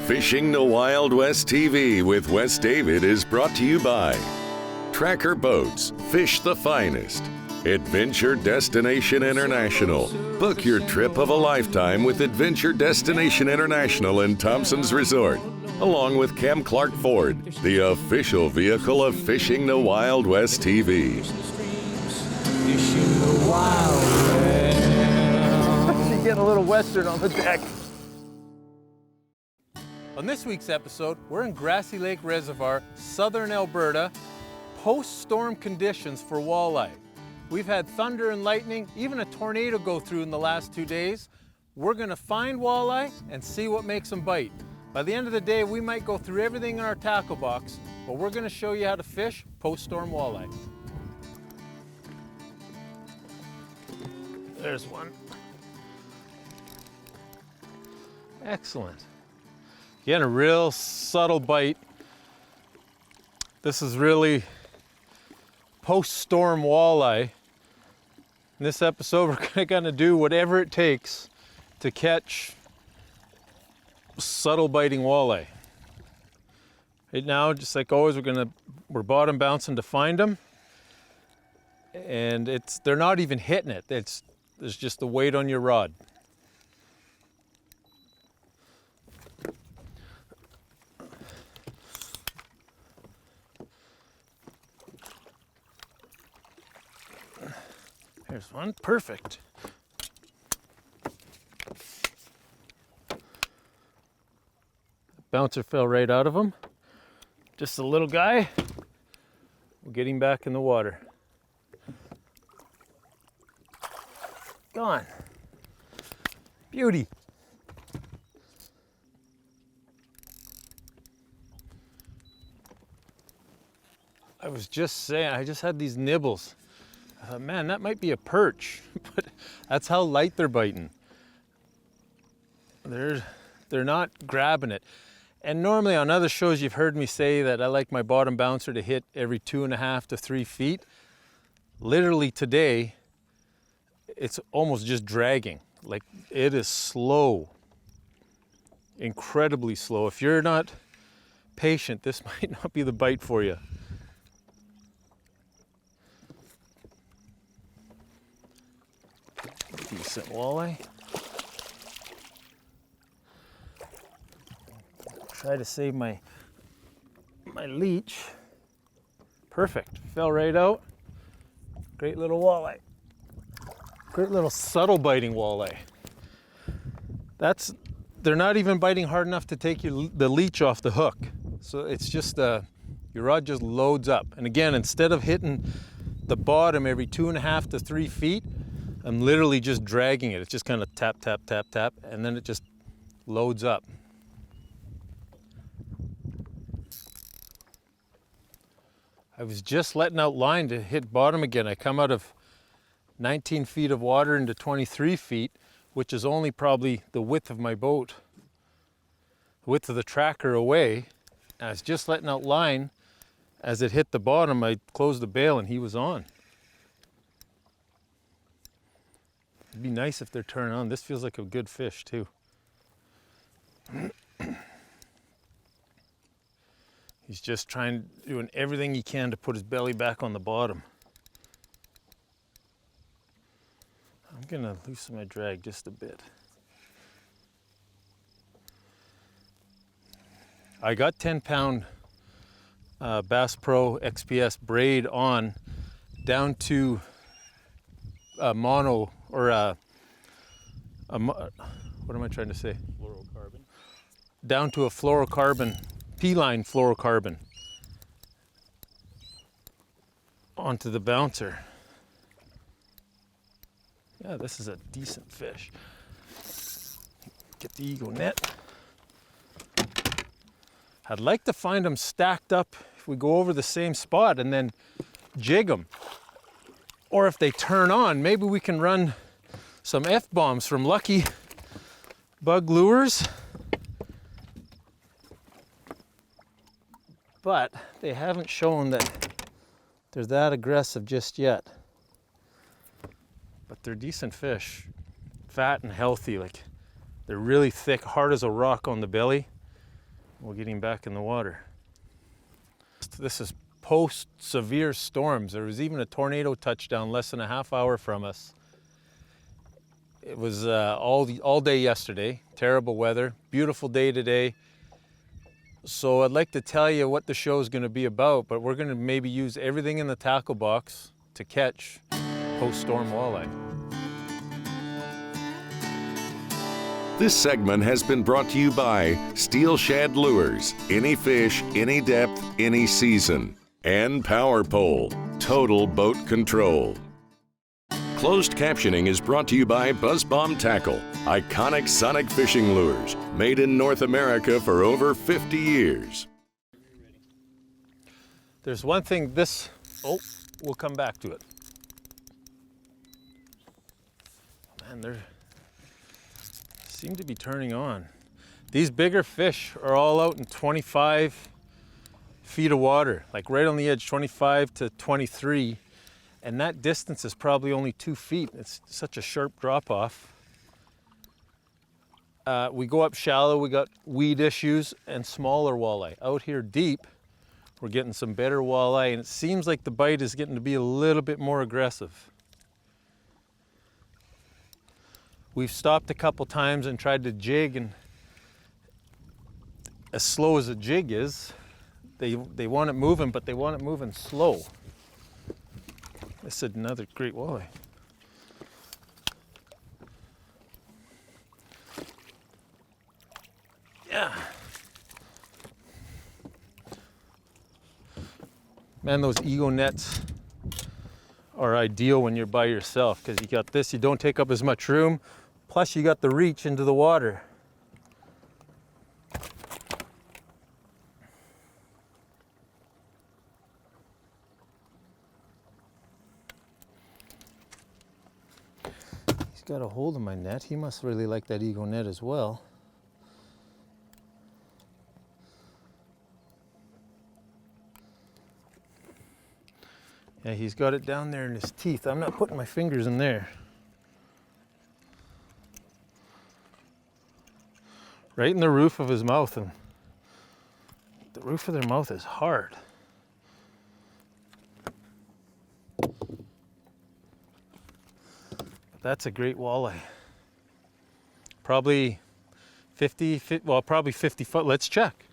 Fishing the Wild West TV with Wes David is brought to you by Tracker Boats, fish the finest. Adventure Destination International. Book your trip of a lifetime with Adventure Destination International in Thompson's Resort, along with Cam Clark Ford, the official vehicle of Fishing the Wild West TV. Fishing the Wild West. She's getting a little western on the deck. On this week's episode, we're in Grassy Lake Reservoir, southern Alberta, post-storm conditions for walleye. We've had thunder and lightning, even a tornado go through in the last 2 days. We're gonna find walleye and see what makes them bite. By the end of the day, we might go through everything in our tackle box, but we're gonna show you how to fish post-storm walleye. There's one. Excellent. Again, a real subtle bite. This is really post-storm walleye. In this episode, we're gonna do whatever it takes to catch subtle biting walleye. Right now, just like always, we're bottom bouncing to find them. And they're not even hitting it. There's just the weight on your rod. There's one, perfect. Bouncer fell right out of him. Just a little guy. We'll get him back in the water. Gone. Beauty. I was just saying, I just had these nibbles. Man, that might be a perch, but that's how light they're biting. They're not grabbing it. And normally on other shows you've heard me say that I like my bottom bouncer to hit every 2.5 to 3 feet. Literally today, it's almost just dragging. Like, it is slow, incredibly slow. If you're not patient, this might not be the bite for you. Decent walleye. Try to save my leech. Perfect, fell right out. Great little walleye. Great little subtle biting walleye. They're not even biting hard enough to take the leech off the hook. So it's just, your rod just loads up. And again, instead of hitting the bottom every 2.5 to 3 feet, I'm literally just dragging it. It's just kind of tap, tap, tap, tap, and then it just loads up. I was just letting out line to hit bottom again. I come out of 19 feet of water into 23 feet, which is only probably the width of my boat, the width of the tracker away. I was just letting out line. As it hit the bottom, I closed the bail and he was on. It'd be nice if they're turning on. This feels like a good fish too. He's just doing everything he can to put his belly back on the bottom. I'm gonna loosen my drag just a bit. I got 10-pound Bass Pro XPS braid on down to mono, or what am I trying to say? Fluorocarbon. Down to a fluorocarbon, P-line fluorocarbon onto the bouncer. Yeah, this is a decent fish. Get the Ego net. I'd like to find them stacked up if we go over the same spot and then jig them. Or if they turn on, maybe we can run some F-bombs from Lucky Bug Lures. But they haven't shown that they're that aggressive just yet. But they're decent fish, fat and healthy. Like, they're really thick, hard as a rock on the belly. We'll get him back in the water. This is post severe storms. There was even a tornado touchdown less than a half hour from us. It was all day yesterday, terrible weather, beautiful day today. So I'd like to tell you what the show is going to be about, but we're going to maybe use everything in the tackle box to catch post-storm walleye. This segment has been brought to you by Steel Shad Lures, any fish, any depth, any season, and Power Pole, total boat control. Closed captioning is brought to you by Buzz Bomb Tackle, iconic sonic fishing lures, made in North America for over 50 years. There's one thing we'll come back to it. Man, they seem to be turning on. These bigger fish are all out in 25 feet of water, like right on the edge, 25 to 23. And that distance is probably only 2 feet. It's such a sharp drop off. We go up shallow, we got weed issues and smaller walleye. Out here deep, we're getting some better walleye, and it seems like the bite is getting to be a little bit more aggressive. We've stopped a couple times and tried to jig, and as slow as a jig is, they want it moving, but they want it moving slow. This is another great walleye. Yeah. Man, those ego nets are ideal when you're by yourself, because you got this, you don't take up as much room, plus you got the reach into the water. Got a hold of my net. He must really like that ego net as well. Yeah, he's got it down there in his teeth. I'm not putting my fingers in there. Right in the roof of his mouth, and the roof of their mouth is hard. That's a great walleye. Probably 50 foot. Let's check.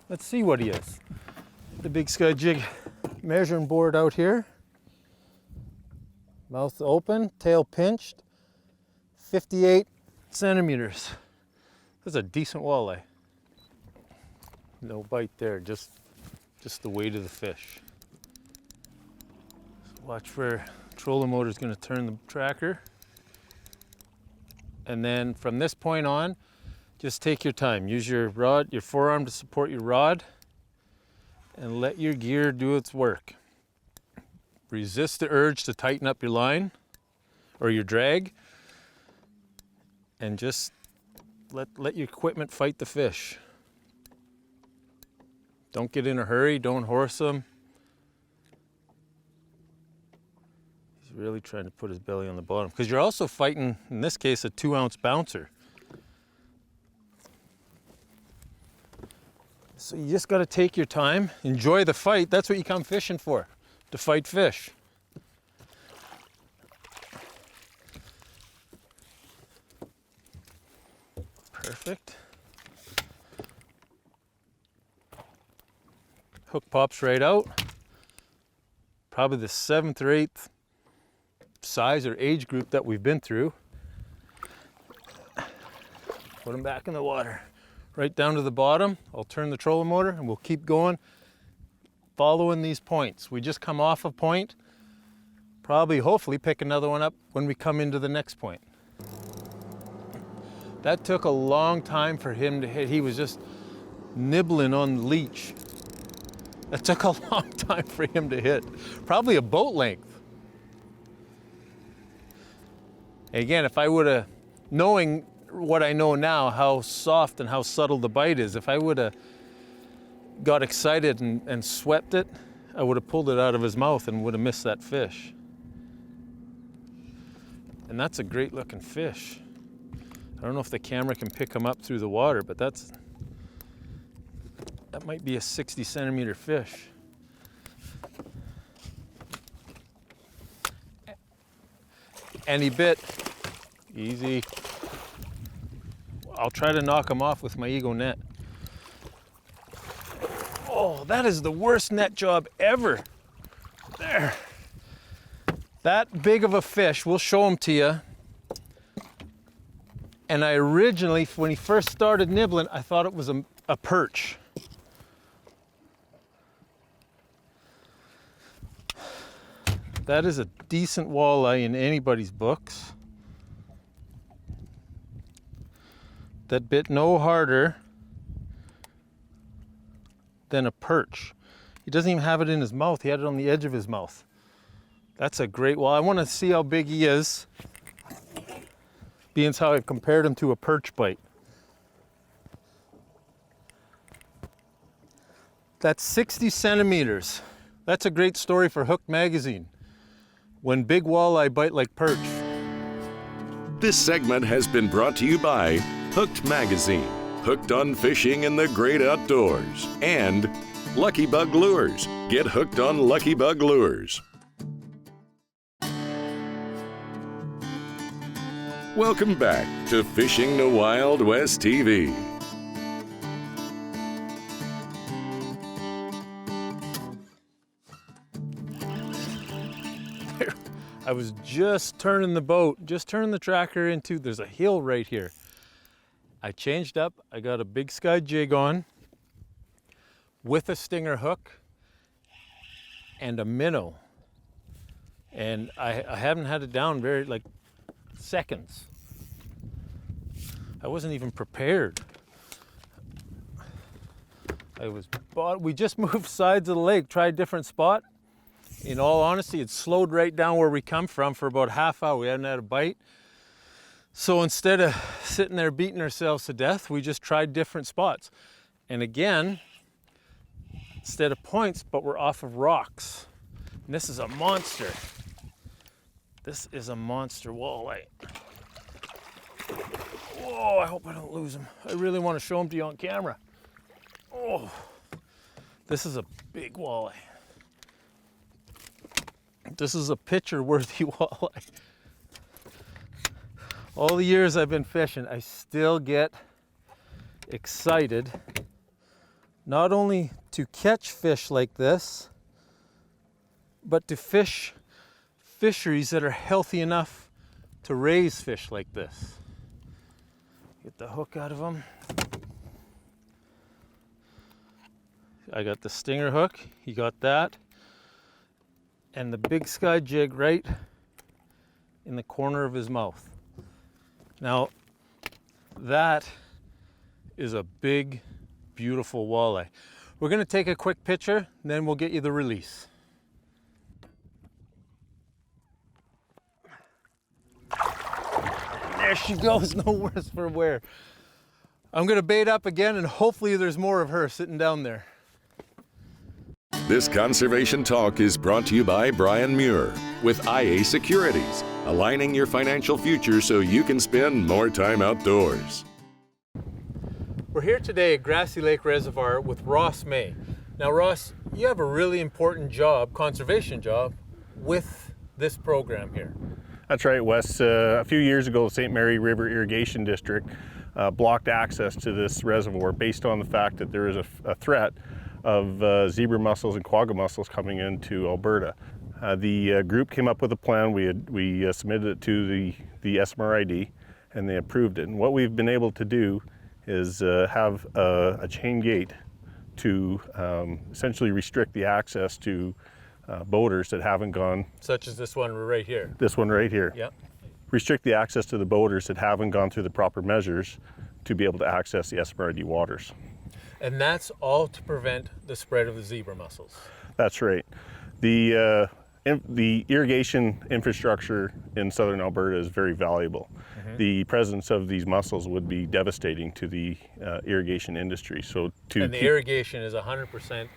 Let's see what he is. The Big Sky Jig measuring board out here. Mouth open, tail pinched. 58 centimeters. That's a decent walleye. No bite there, just the weight of the fish. So watch for trolling motor is going to turn the tracker. And then from this point on, just take your time. Use your rod, your forearm to support your rod, and let your gear do its work. Resist the urge to tighten up your line or your drag, and just let your equipment fight the fish. Don't get in a hurry, don't horse them. Really trying to put his belly on the bottom, because you're also fighting, in this case, a 2-ounce bouncer. So you just got to take your time, enjoy the fight. That's what you come fishing for, to fight fish. Perfect. Hook pops right out. Probably the 7th or 8th size or age group that we've been through. Put them back in the water, right down to the bottom. I'll turn the trolling motor and we'll keep going, following these points. We just come off a point, probably hopefully pick another one up when we come into the next point. That took a long time for him to hit. He was just nibbling on the leech. That took a long time for him to hit, probably a boat length. Again, if I would have, knowing what I know now, how soft and how subtle the bite is, if I would have got excited and swept it, I would have pulled it out of his mouth and would have missed that fish. And that's a great looking fish. I don't know if the camera can pick him up through the water, but that's That might be a 60-centimeter fish. And he bit. Easy. I'll try to knock him off with my Ego net. Oh, that is the worst net job ever. There. That big of a fish, we'll show him to you. And I originally, when he first started nibbling, I thought it was a perch. That is a decent walleye in anybody's books. That bit no harder than a perch. He doesn't even have it in his mouth. He had it on the edge of his mouth. That's a great walleye. I want to see how big he is, being as how I compared him to a perch bite. That's 60 centimeters. That's a great story for Hooked Magazine. When big walleye bite like perch. This segment has been brought to you by Hooked Magazine, hooked on fishing in the great outdoors, and Lucky Bug Lures. Get hooked on Lucky Bug Lures. Welcome back to Fishing the Wild West TV. I was just turning the boat, just turning the tracker into, there's a hill right here. I changed up, I got a big sky jig on with a stinger hook and a minnow. And I haven't had it down very, like, seconds. I wasn't even prepared. We just moved sides of the lake, tried a different spot. In all honesty, it slowed right down where we come from for about half hour. We hadn't had a bite. So instead of sitting there beating ourselves to death, we just tried different spots. And again, instead of points, but we're off of rocks. And this is a monster. This is a monster walleye. Whoa, I hope I don't lose him. I really want to show him to you on camera. Oh, this is a big walleye. This is a picture-worthy walleye. All the years I've been fishing, I still get excited not only to catch fish like this, but to fish fisheries that are healthy enough to raise fish like this. Get the hook out of them. I got the stinger hook, he got that. And the big sky jig right in the corner of his mouth. Now, that is a big, beautiful walleye. We're gonna take a quick picture, and then we'll get you the release. There she goes, no worse for wear. I'm gonna bait up again, and hopefully there's more of her sitting down there. This conservation talk is brought to you by Brian Muir with IA Securities, aligning your financial future so you can spend more time outdoors. We're here today at Grassy Lake Reservoir with Ross May. Now Ross, you have a really important job, conservation job, with this program here. That's right, Wes. A few years ago, the St. Mary River Irrigation District blocked access to this reservoir based on the fact that there is a threat of zebra mussels and quagga mussels coming into Alberta. The group came up with a plan. We submitted it to the SMRID, and they approved it. And what we've been able to do is have a chain gate to essentially restrict the access to boaters that haven't gone. Such as this one right here. This one right here. Yep. Restrict the access to the boaters that haven't gone through the proper measures to be able to access the SMRID waters. And that's all to prevent the spread of the zebra mussels. That's right. The irrigation infrastructure in southern Alberta is very valuable. Mm-hmm. The presence of these mussels would be devastating to the irrigation industry. And the irrigation is 100%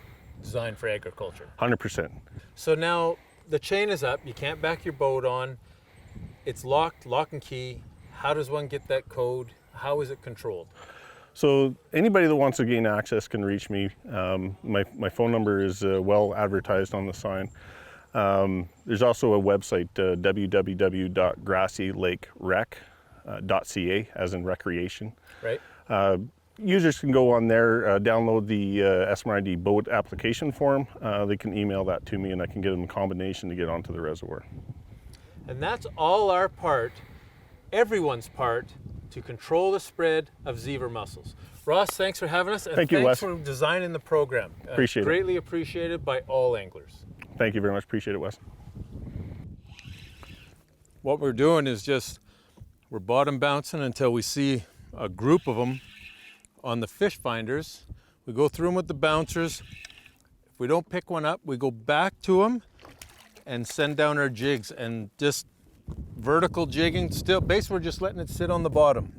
designed for agriculture. 100%. So now the chain is up. You can't back your boat on. It's locked, lock and key. How does one get that code? How is it controlled? So anybody that wants to gain access can reach me. My phone number is well advertised on the sign. There's also a website, www.grassylakerec.ca, as in recreation. Right. Users can go on there, download the SMRID boat application form. They can email that to me and I can get them a combination to get onto the reservoir. And that's all our part, everyone's part, to control the spread of zebra mussels. Ross, thanks for having us, and Thank you, thanks Wes. for designing the program. Appreciate it. Greatly appreciated by all anglers. Thank you very much. Appreciate it, Wes. What we're doing is we're bottom bouncing until we see a group of them on the fish finders. We go through them with the bouncers. If we don't pick one up, we go back to them and send down our jigs, and just vertical jigging. Still, basically we're just letting it sit on the bottom.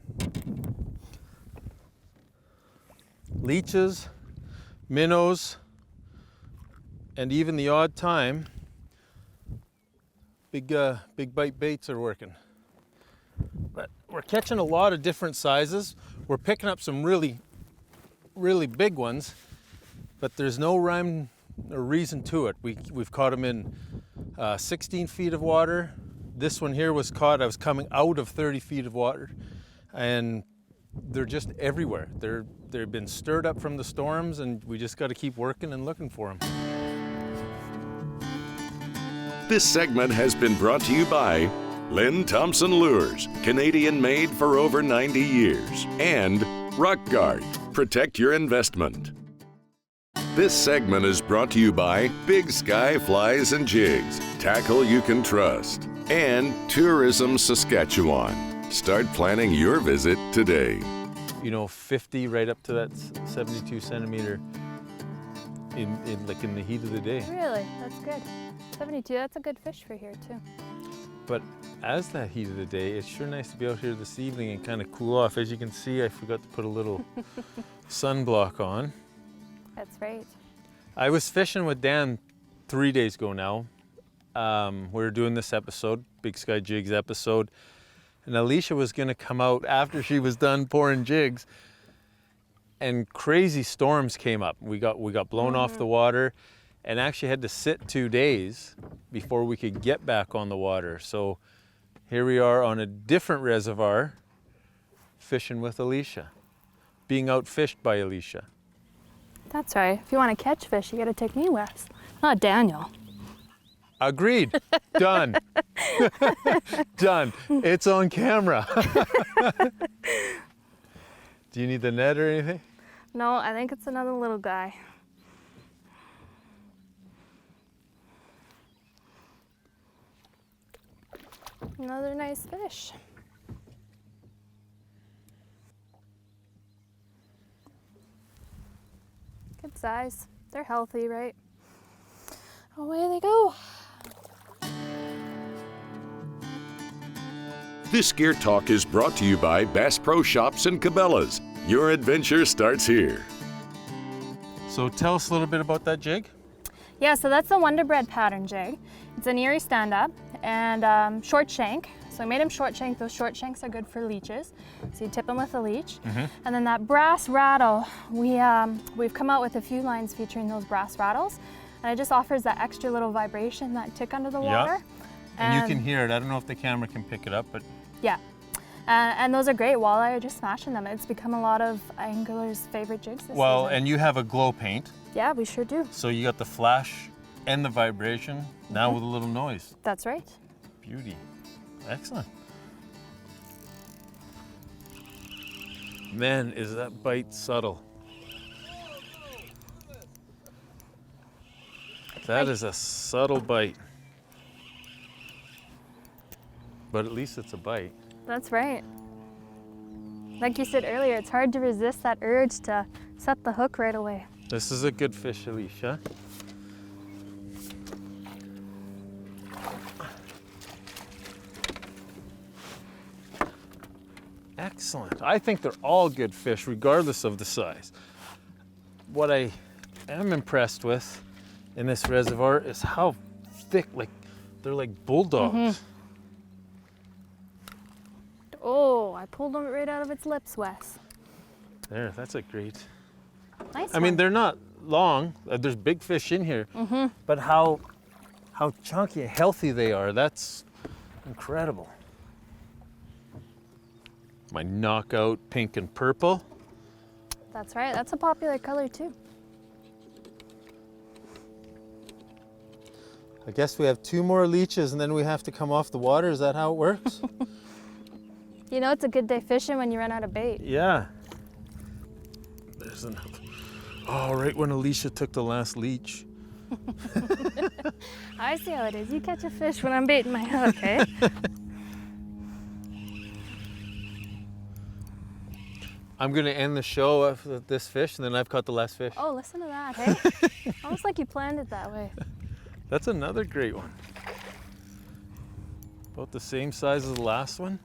Leeches, minnows, and even the odd time, big bite baits are working. But we're catching a lot of different sizes. We're picking up some really, really big ones, but there's no rhyme or reason to it. We've caught them in 16 feet of water. This one here was caught, I was coming out of 30 feet of water, and they're just everywhere. They've been stirred up from the storms, and we just got to keep working and looking for them. This segment has been brought to you by Lynn Thompson Lures, Canadian made for over 90 years, and Rock Guard, protect your investment. This segment is brought to you by Big Sky Flies and Jigs, tackle you can trust, and Tourism Saskatchewan. Start planning your visit today. 50 right up to that 72 centimeter in the heat of the day. Really? That's good. 72, that's a good fish for here too. But as that heat of the day, it's sure nice to be out here this evening and kind of cool off. As you can see, I forgot to put a little sunblock on. That's right. I was fishing with Dan 3 days ago now. We were doing this episode, Big Sky Jigs episode, and Alicia was gonna come out after she was done pouring jigs, and crazy storms came up. We got blown off the water, and actually had to sit 2 days before we could get back on the water. So here we are on a different reservoir, fishing with Alicia, being outfished by Alicia. That's right. If you want to catch fish, you got to take me, Wes, not Daniel. Agreed. Done. Done. It's on camera. Do you need the net or anything? No, I think it's another little guy. Another nice fish. Good size. They're healthy, right? Away they go. This Gear Talk is brought to you by Bass Pro Shops and Cabela's. Your adventure starts here. So tell us a little bit about that jig. Yeah, so that's the Wonder Bread pattern jig. It's an Erie stand-up and short shank. So I made them short shank. Those short shanks are good for leeches. So you tip them with a leech. And then that brass rattle, we've come out with a few lines featuring those brass rattles. And it just offers that extra little vibration, that tick under the water. And you can hear it. I don't know if the camera can pick it up, but... Yeah. And those are great. Walleye are just smashing them. It's become a lot of anglers' favorite jigs this season. And you have a glow paint. Yeah, we sure do. So you got the flash and the vibration, now with a little noise. That's right. Beauty. Excellent. Man, is that bite subtle. That is a subtle bite. But at least it's a bite. That's right. Like you said earlier, it's hard to resist that urge to set the hook right away. This is a good fish, Alicia. Excellent. I think they're all good fish, regardless of the size. What I am impressed with in this reservoir is how thick, they're like bulldogs. Oh, I pulled them right out of its lips, Wes. There, that's a great. Nice I mean, one. they're not long. There's big fish in here, but how chunky and healthy they are. That's incredible. My knockout pink and purple. That's right. That's a popular color too. I guess we have 2 more leeches and then we have to come off the water. Is that how it works? You know, it's a good day fishing when you run out of bait. Yeah. There's another. Oh, right when Alicia took the last leech. I see how it is. You catch a fish when I'm baiting my hook, eh? I'm gonna end the show with this fish and then I've caught the last fish. Oh, listen to that, hey? Almost like you planned it that way. That's another great one. About the same size as the last one.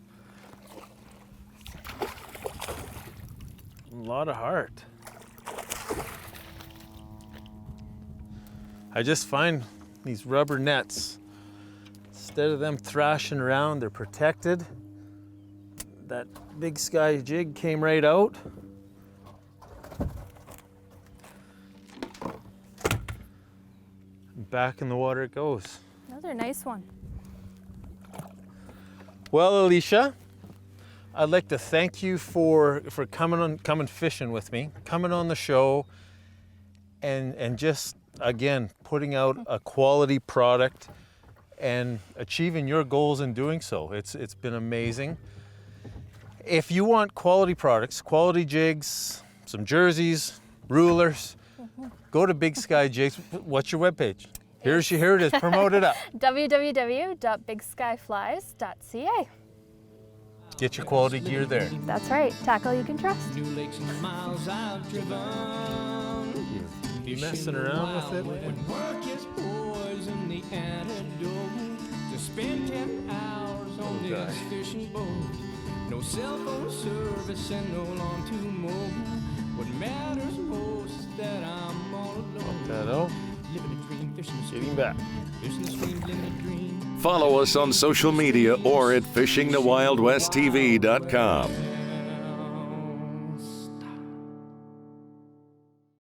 A lot of heart. I just find these rubber nets, instead of them thrashing around, they're protected. That Big Sky jig came right out. Back in the water it goes. Another nice one. Well, Alicia, I'd like to thank you for coming fishing with me, coming on the show, and just again putting out a quality product and achieving your goals in doing so. It's been amazing. If you want quality products, quality jigs, some jerseys, rulers, go to Big Sky Jigs. What's your webpage? Here it is. Promote it up. www.bigskyflies.ca. Get your quality gear there. That's right. Tackle you can trust. New lakes and miles I've driven. You messing around with it? When work is poison, the antidote. To spend 10 hours on this fishing boat. No cell phone service and no lawn to mow. What matters most is that I'm all alone. That out. Living a dream, fishing the Getting stream. back. Fishing the stream, living a dream. Follow us on social media or at fishingthewildwesttv.com.